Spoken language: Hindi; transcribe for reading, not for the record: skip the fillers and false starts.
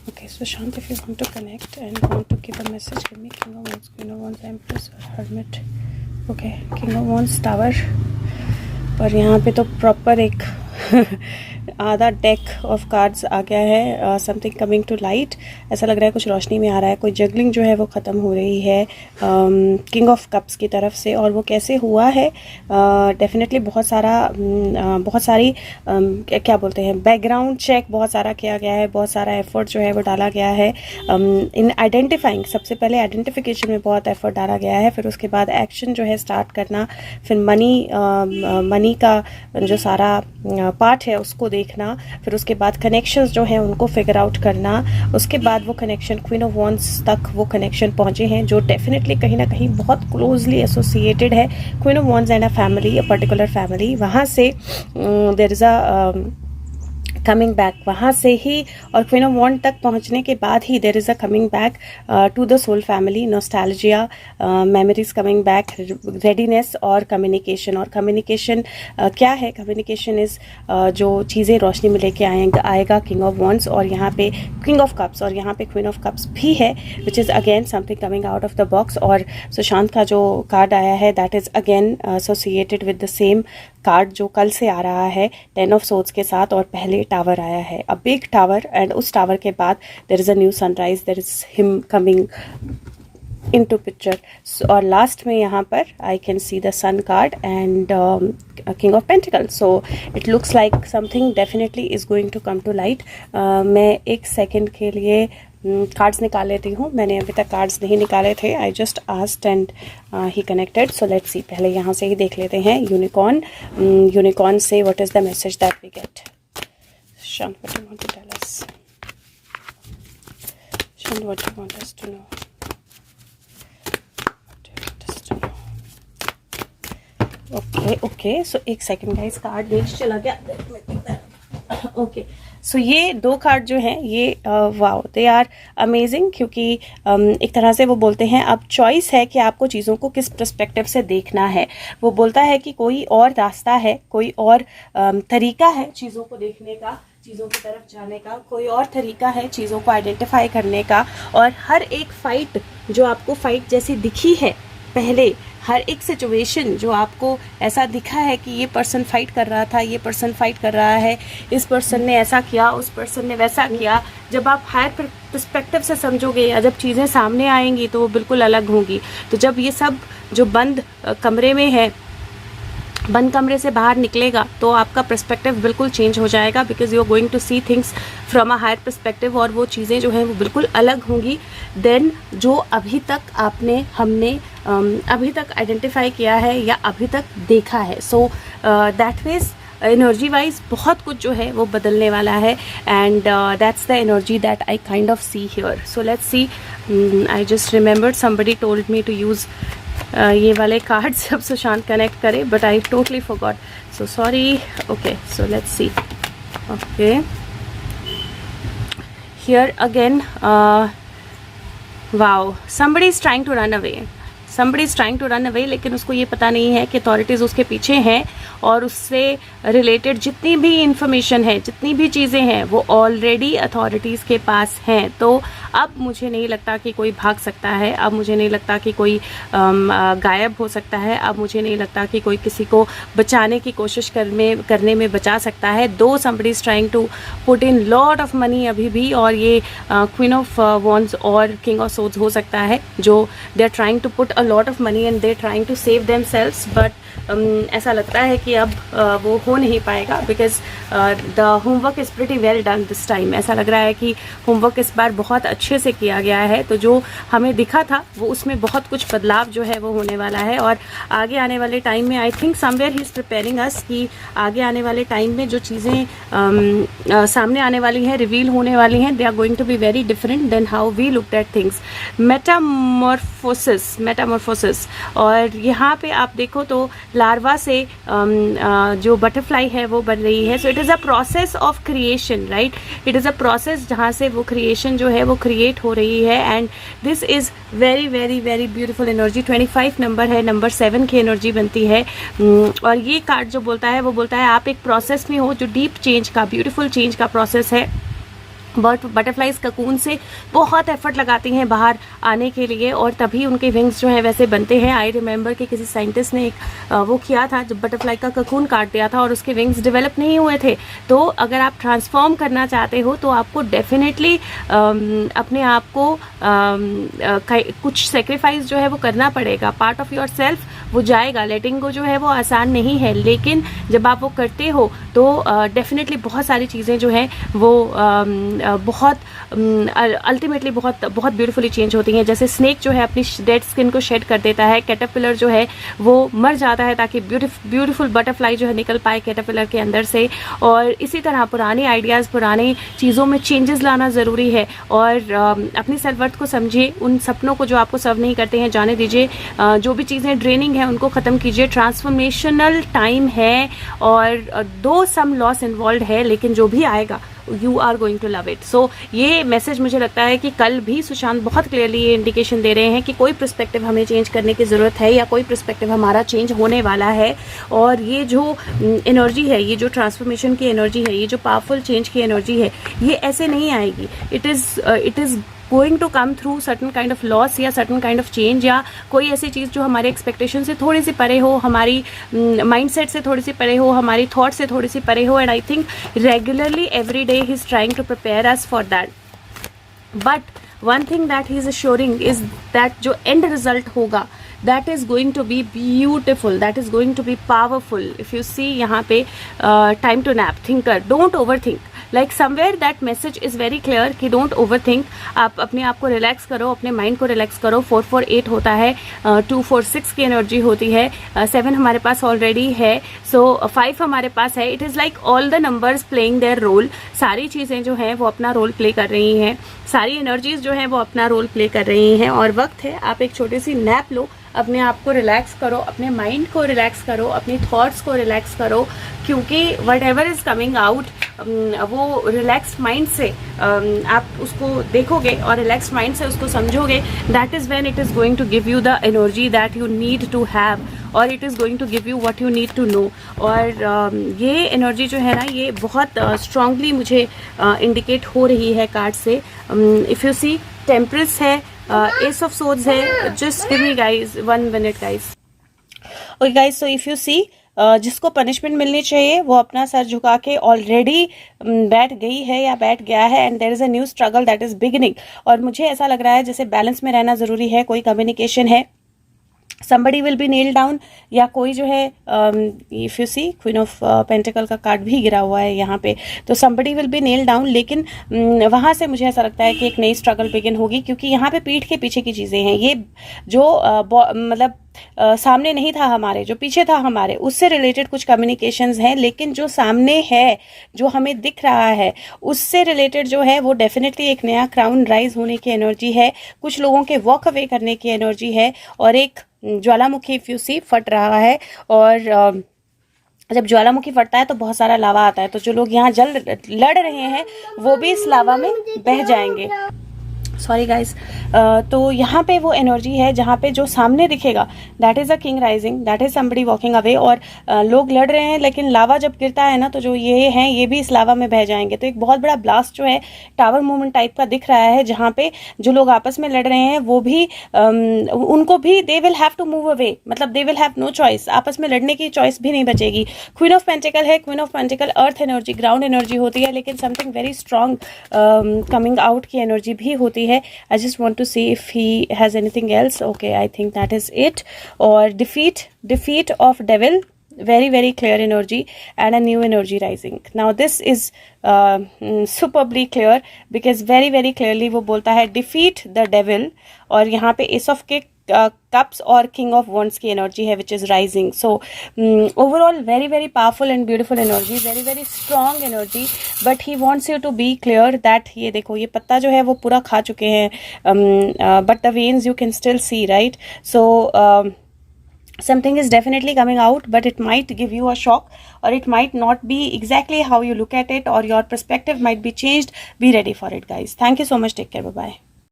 Okay, so Shant, if you want to connect and want to give a message, give me King of Wands, Queen of Wands, Empress or Hermit. Okay, King of Wands, Tower. पर यहाँ पे तो प्रॉपर एक आधा डेक ऑफ कार्ड्स आ गया है. Something coming to light. ऐसा लग रहा है कुछ रोशनी में आ रहा है. कोई जगलिंग जो है वो ख़त्म हो रही है किंग ऑफ कप्स की तरफ से. और वो कैसे हुआ है? डेफिनेटली बहुत सारी क्या बोलते हैं, बैकग्राउंड चेक बहुत सारा किया गया है. बहुत सारा एफर्ट जो है वो डाला गया है इन आइडेंटिफाइंग. सबसे पहले आइडेंटिफिकेशन में बहुत एफर्ट डाला गया है. फिर उसके बाद एक्शन जो है स्टार्ट करना. फिर मनी का जो सारा पार्ट है उसको देखना. फिर उसके बाद कनेक्शंस जो हैं उनको फिगर आउट करना. उसके बाद वो कनेक्शन क्वीन ऑफ वॉन्ड्स तक वो कनेक्शन पहुंचे हैं जो डेफिनेटली कहीं ना कहीं बहुत क्लोजली एसोसिएटेड है. Queen of wands and a family, a particular family. वहाँ से there is a coming back. वहाँ से ही और क्वीन ऑफ वॉन्ड तक पहुँचने के बाद ही there is a coming back to the soul family. Nostalgia, memories coming back, readiness और कम्युनिकेशन. और कम्युनिकेशन क्या है? कम्युनिकेशन इज़ जो चीज़ें रोशनी में लेके आएगा किंग ऑफ वॉन्ड्स. और यहाँ पे किंग ऑफ कप्स और यहाँ पे क्वीन ऑफ कप्स भी है, which is again something coming out of the box. और सुशांत का जो कार्ड आया है that is again associated with the same card जो कल से आ रहा है 10 ऑफ सोर्ड्स के साथ. और पहले टावर आया है, अ बिग टावर. एंड उस टावर के बाद there is a new sunrise, there is him coming into picture. और लास्ट में यहाँ पर I can see the sun card and king of pentacle. So it looks like something definitely is going to come to light. मैं एक सेकेंड के लिए कार्ड्स निकाल लेती हूँ. मैंने अभी तक कार्ड्स नहीं निकाले थे. I just asked and he connected. So let's see. पहले यहाँ से ही देख लेते हैं. यूनिकॉर्न से what is the message that we get. Shant, what do you want to tell us? Shant, what do you want us to know? What do you want us to know? Okay. So एक सेकेंड गाइस, कार्ड नीचे चला गया. ओके. सो ये दो कार्ड जो हैं ये वाओ, दे आर अमेजिंग. क्योंकि एक तरह से वो बोलते हैं अब चॉइस है कि आपको चीज़ों को किस पर्सपेक्टिव से देखना है. वो बोलता है कि कोई और रास्ता है, कोई और तरीका है चीज़ों को देखने का, चीज़ों की तरफ जाने का. कोई और तरीका है चीज़ों को आइडेंटिफाई करने का. और हर एक फाइट जो आपको फाइट जैसी दिखी है पहले, हर एक सिचुएशन जो आपको ऐसा दिखा है कि ये पर्सन फाइट कर रहा था, ये पर्सन फाइट कर रहा है, इस पर्सन ने ऐसा किया, उस पर्सन ने वैसा किया, जब आप हायर पर्सपेक्टिव से समझोगे या जब चीज़ें सामने आएंगी तो वो बिल्कुल अलग होंगी. तो जब ये सब जो बंद कमरे में है, बंद कमरे से बाहर निकलेगा तो आपका पर्सपेक्टिव बिल्कुल चेंज हो जाएगा. Because you are going to see things from a higher perspective. और वो चीज़ें जो हैं वो बिल्कुल अलग होंगी देन जो अभी तक हमने अभी तक आइडेंटिफाई किया है या अभी तक देखा है. So that means energy wise बहुत कुछ जो है वो बदलने वाला है. And that's the energy that I kind of see here. So let's see. I just remembered somebody told me to use ये वाले कार्ड्स जब सुशांत कनेक्ट करे, but I totally forgot. So sorry. Okay, so let's see. Okay, here again wow, somebody is trying to run away. somebody is trying to run away. लेकिन उसको ये पता नहीं है कि अथॉरिटीज़ उसके पीछे हैं और उससे रिलेटेड जितनी भी इंफॉर्मेशन है, जितनी भी चीज़ें हैं वो ऑलरेडी अथॉरिटीज़ के पास हैं. तो अब मुझे नहीं लगता कि कोई भाग सकता है. अब मुझे नहीं लगता कि कोई गायब हो सकता है. अब मुझे नहीं लगता कि कोई किसी को बचाने की कोशिश करने में बचा सकता है. दो somebody is trying to put in lot of money अभी भी. और ये क्वीन ऑफ वॉन्ड्स और किंग ऑफ सोर्ड्स हो सकता है जो they are trying to put a lot of money and they are trying to save themselves. But ऐसा लगता है कि अब वो हो नहीं पाएगा. Because the homework is pretty well done this time. ऐसा लग रहा है कि होमवर्क इस बार बहुत अच्छे से किया गया है. तो जो हमें दिखा था वो उसमें बहुत कुछ बदलाव जो है वो होने वाला है. और आगे आने वाले टाइम में I think somewhere he is preparing us कि आगे आने वाले टाइम में जो चीज़ें सामने आने वाली हैं, रिवील होने वाली हैं, they are going to be very different than how we looked at things. Metamorphosis. और यहाँ पे आप देखो तो लार्वा से जो बटरफ्लाई है वो बन रही है. So it is a process of creation, right. It is a process जहाँ से वो क्रिएशन जो है वो क्रिएट हो रही है. And this is very very very beautiful energy. 25 number है, नंबर 7 की एनर्जी बनती है. और ये कार्ड जो बोलता है वो बोलता है आप एक प्रोसेस में हो जो डीप चेंज का, ब्यूटीफुल चेंज का प्रोसेस है. बटरफ्लाइज ककून से बहुत एफर्ट लगाती हैं बाहर आने के लिए और तभी उनके विंग्स जो हैं वैसे बनते हैं। आई रिमेंबर कि किसी साइंटिस्ट ने एक वो किया था जब बटरफ्लाई का ककून काट दिया था और उसके विंग्स डेवलप नहीं हुए थे। तो अगर आप ट्रांसफॉर्म करना चाहते हो तो आपको डेफिनेटली अपने आप को कुछ सेक्रीफाइस जो है वो करना पड़ेगा। पार्ट ऑफ योर सेल्फ वो जाएगा। लेटिंग गो जो है वो आसान नहीं है, लेकिन जब आप वो करते हो तो डेफिनेटली बहुत सारी चीज़ें जो हैं वो बहुत अल्टीमेटली बहुत बहुत ब्यूटीफुली चेंज होती हैं। जैसे स्नेक जो है अपनी डेड स्किन को शेड कर देता है, कैटरपिलर जो है वो मर जाता है ताकि ब्यूटीफुल बटरफ्लाई जो है निकल पाए कैटरपिलर के अंदर से। और इसी तरह पुराने आइडियाज़, पुरानी चीज़ों में चेंजेस लाना ज़रूरी है और अपनी सेल्फ वर्थ को समझिए। उन सपनों को जो आपको सर्व नहीं करते हैं जाने दीजिए। जो भी चीज़ें ड्रेनिंग है उनको ख़त्म कीजिए। ट्रांसफॉर्मेशनल टाइम है और दो सम लॉस इन्वॉल्व है, लेकिन जो भी आएगा you are going to love it. So ये मैसेज मुझे लगता है कि कल भी सुशांत बहुत क्लियरली ये इंडिकेशन दे रहे हैं कि कोई पर्सपेक्टिव हमें चेंज करने की ज़रूरत है या कोई पर्सपेक्टिव हमारा चेंज होने वाला है। और ये जो एनर्जी है, ये जो ट्रांसफॉर्मेशन की एनर्जी है, ये जो पावरफुल चेंज की एनर्जी है, ये ऐसे नहीं आएगी। It is going to come through certain kind of loss या सर्टन काइंड ऑफ चेंज या कोई ऐसी चीज़ जो हमारे एक्सपेक्टेशन से थोड़ी सी परे हो, हमारी माइंडसेट से थोड़ी सी परे हो, हमारी थॉट से थोड़ी सी परे हो। And I think regularly every day he is trying to prepare us for that. But one thing that he is assuring is that जो एंड रिजल्ट होगा that is going to be beautiful, that is going to be powerful. If you see यहाँ पे time to nap, thinker, don't overthink. Like somewhere that message is very clear कि don't overthink. आप अपने आप को रिलैक्स करो, अपने माइंड को रिलैक्स करो। 448 होता है, 246 की एनर्जी होती है, 7 हमारे पास ऑलरेडी है, सो 5 हमारे पास है। It is like all the numbers playing their role. सारी चीज़ें जो हैं वो अपना रोल प्ले कर रही हैं, सारी एनर्जीज जो हैं वो अपना रोल प्ले कर रही हैं और वक्त है आप एक छोटी सी नैप लो, अपने आप को रिलैक्स करो, अपने माइंड को रिलैक्स करो, अपनी थॉट्स को रिलैक्स करो, क्योंकि what ever is coming out वो रिलैक्स माइंड से आप उसको देखोगे और रिलैक्स माइंड से उसको समझोगे। That is when it is going to give you the energy that you need to have और it is going to give you what you need to know. और ये एनर्जी जो है ना ये बहुत स्ट्रांगली मुझे इंडिकेट हो रही है कार्ड से। इफ़ यू सी टेम्परेंस है, एस ऑफ सोर्ड्स है। Just give me guys 1 minute guys. Okay guys, so if you see जिसको पनिशमेंट मिलनी चाहिए वो अपना सर झुका के ऑलरेडी बैठ गई है या बैठ गया है and there is a new struggle that is beginning. और मुझे ऐसा लग रहा है जैसे बैलेंस में रहना ज़रूरी है, कोई कम्युनिकेशन है, somebody will be nailed down या कोई जो है if you see queen of pentacle का कार्ड भी गिरा हुआ है यहाँ पे, तो somebody will be nailed down। लेकिन वहाँ से मुझे ऐसा लगता है कि एक नई स्ट्रगल बिगिन होगी, क्योंकि यहाँ पे पीठ के पीछे की चीज़ें हैं। ये जो मतलब सामने नहीं था हमारे, जो पीछे था हमारे, उससे रिलेटेड कुछ कम्युनिकेशंस हैं, लेकिन जो सामने है, जो हमें दिख रहा है, उससे रिलेटेड जो है वो डेफिनेटली एक नया क्राउन राइज होने की एनर्जी है, कुछ लोगों के वॉक अवे करने की एनर्जी है और एक ज्वालामुखी इफ यू सी फट रहा है। और जब ज्वालामुखी फटता है तो बहुत सारा लावा आता है, तो जो लोग यहाँ जल लड़ रहे हैं वो भी इस लावा में बह जाएंगे। Sorry guys. तो यहाँ पे वो एनर्जी है जहाँ पे जो सामने दिखेगा that is a king rising, that is somebody walking away. और लोग लड़ रहे हैं, लेकिन लावा जब गिरता है ना तो जो ये हैं ये भी इस लावा में बह जाएंगे। तो एक बहुत बड़ा ब्लास्ट जो है टावर मूवमेंट टाइप का दिख रहा है, जहाँ पे जो लोग आपस में लड़ रहे हैं वो भी उनको भी they will have to move away, मतलब they will have no choice, आपस में लड़ने की चॉइस भी नहीं बचेगी। क्वीन ऑफ पेंटिकल है, queen of pentacles earth energy, ground energy होती है, लेकिन something very strong coming out की एनर्जी भी होती है। I just want to see if he has anything else. Okay, I think that is it. Or defeat of devil, very clear energy and a new energy rising. Now this is superbly clear because very clearly वो बोलता है defeat the devil और यहाँ पे ace of cups और king of wands की एनर्जी है which is rising. So overall very powerful and beautiful energy, very strong energy, but he wants you to be clear that ये देखो ये पत्ता जो है वो पूरा खा चुके हैं, but the veins you can still see, right? So something is definitely coming out, but it might give you a shock or it might not be exactly how you look at it, or your perspective might be changed. Be ready for it guys. Thank you so much. Take care. Bye bye.